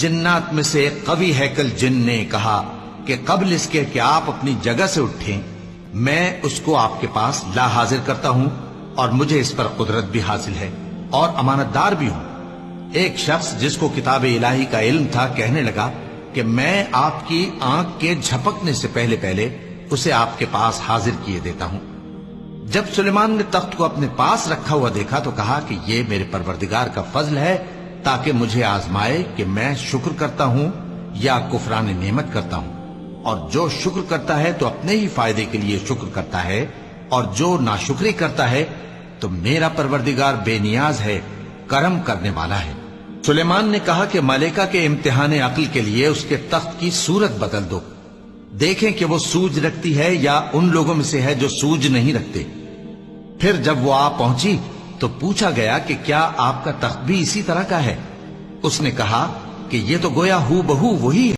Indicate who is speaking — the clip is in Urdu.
Speaker 1: جنات میں سے ایک قوی ہیکل جن نے کہا کہ قبل اس کے کہ آپ اپنی جگہ سے اٹھیں میں اس کو آپ کے پاس لا حاضر کرتا ہوں، اور مجھے اس پر قدرت بھی حاصل ہے اور امانت دار بھی ہوں۔ ایک شخص جس کو کتاب الہی کا علم تھا کہنے لگا کہ میں آپ کی آنکھ کے جھپکنے سے پہلے پہلے اسے آپ کے پاس حاضر کیے دیتا ہوں۔ جب سلیمان نے تخت کو اپنے پاس رکھا ہوا دیکھا تو کہا کہ یہ میرے پروردگار کا فضل ہے تاکہ مجھے آزمائے کہ میں شکر کرتا ہوں یا کفران نعمت کرتا ہوں، اور جو شکر کرتا ہے تو اپنے ہی فائدے کے لیے شکر کرتا ہے، اور جو ناشکری کرتا ہے تو میرا پروردگار بے نیاز ہے، کرم کرنے والا ہے۔ سلیمان نے کہا کہ ملائکہ کے امتحان عقل کے لیے اس کے تخت کی صورت بدل دو، دیکھیں کہ وہ سوج رکھتی ہے یا ان لوگوں میں سے ہے جو سوج نہیں رکھتے۔ پھر جب وہ آ پہنچی تو پوچھا گیا کہ کیا آپ کا تخت بھی اسی طرح کا ہے؟ اس نے کہا کہ یہ تو گویا ہو بہو وہی ہے۔